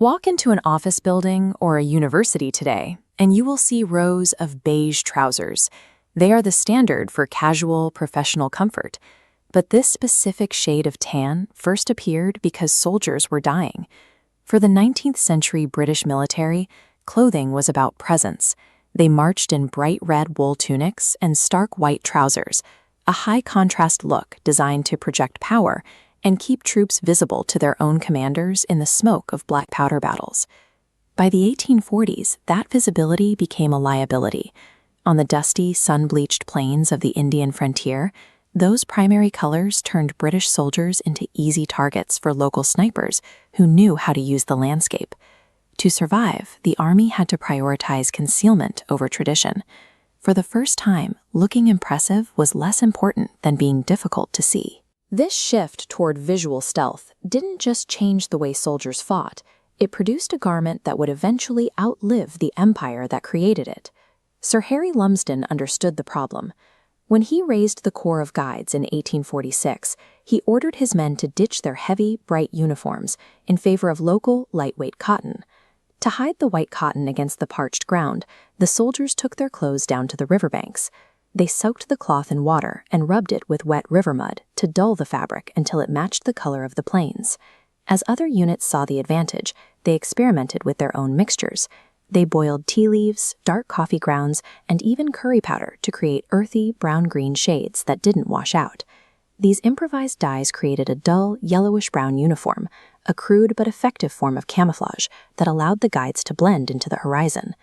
Walk into an office building or a university today, and you will see rows of beige trousers. They are the standard for casual, professional comfort. But this specific shade of tan first appeared because soldiers were dying. For the 19th century British military, clothing was about presence. They marched in bright red wool tunics and stark white trousers, a high-contrast look designed to project power and keep troops visible to their own commanders in the smoke of black powder battles. By the 1840s, that visibility became a liability. On the dusty, sun-bleached plains of the Indian frontier, those primary colors turned British soldiers into easy targets for local snipers who knew how to use the landscape. To survive, the army had to prioritize concealment over tradition. For the first time, looking impressive was less important than being difficult to see. This shift toward visual stealth didn't just change the way soldiers fought, it produced a garment that would eventually outlive the empire that created it. Sir Harry Lumsden understood the problem. When he raised the Corps of Guides in 1846, he ordered his men to ditch their heavy, bright uniforms in favor of local, lightweight cotton. To hide the white cotton against the parched ground, the soldiers took their clothes down to the riverbanks. They soaked the cloth in water and rubbed it with wet river mud to dull the fabric until it matched the color of the plains. As other units saw the advantage, they experimented with their own mixtures. They boiled tea leaves, dark coffee grounds, and even curry powder to create earthy, brown-green shades that didn't wash out. These improvised dyes created a dull, yellowish-brown uniform, a crude but effective form of camouflage that allowed the guides to blend into the horizon.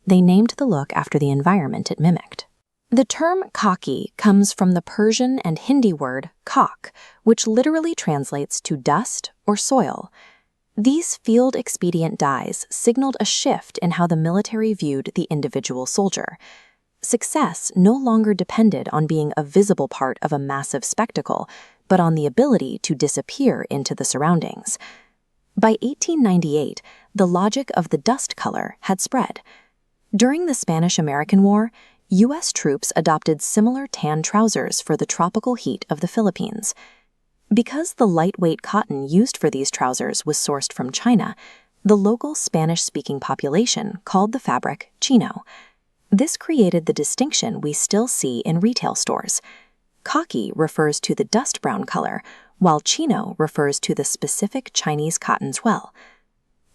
They named the look after the environment it mimicked. The term khaki comes from the Persian and Hindi word khak, which literally translates to dust or soil. These field-expedient dyes signaled a shift in how the military viewed the individual soldier. Success no longer depended on being a visible part of a massive spectacle, but on the ability to disappear into the surroundings. By 1898, the logic of the dust color had spread. During the Spanish-American War, U.S. troops adopted similar tan trousers for the tropical heat of the Philippines. Because the lightweight cotton used for these trousers was sourced from China, the local Spanish-speaking population called the fabric Chino. This created the distinction we still see in retail stores. Khaki refers to the dust brown color, while Chino refers to the specific Chinese cotton's well.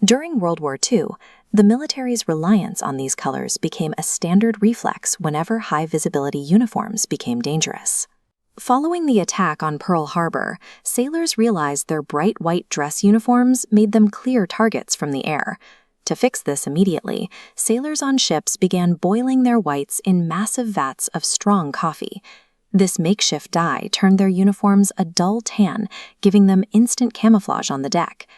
During World War II, the military's reliance on these colors became a standard reflex whenever high-visibility uniforms became dangerous. Following the attack on Pearl Harbor, sailors realized their bright white dress uniforms made them clear targets from the air. To fix this immediately, sailors on ships began boiling their whites in massive vats of strong coffee. This makeshift dye turned their uniforms a dull tan, giving them instant camouflage on the deck.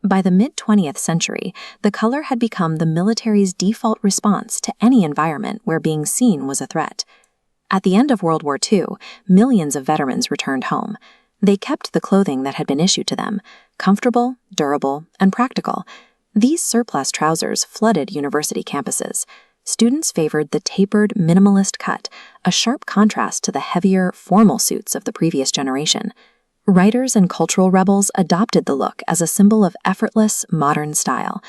By the mid-20th century, the color had become the military's default response to any environment where being seen was a threat. At the end of World War II, millions of veterans returned home. They kept the clothing that had been issued to them, comfortable, durable, and practical. These surplus trousers flooded university campuses. Students favored the tapered, minimalist cut, a sharp contrast to the heavier, formal suits of the previous generation. Writers and cultural rebels adopted the look as a symbol of effortless, modern style.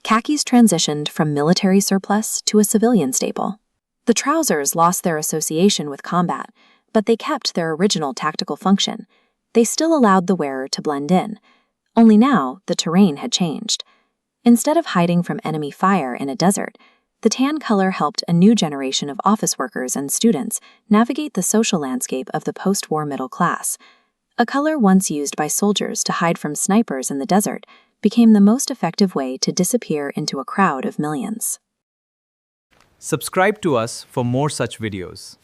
Khakis transitioned from military surplus to a civilian staple. The trousers lost their association with combat, but they kept their original tactical function. They still allowed the wearer to blend in. Only now, the terrain had changed. Instead of hiding from enemy fire in a desert, the tan color helped a new generation of office workers and students navigate the social landscape of the post-war middle class. A color once used by soldiers to hide from snipers in the desert became the most effective way to disappear into a crowd of millions. Subscribe to us for more such videos.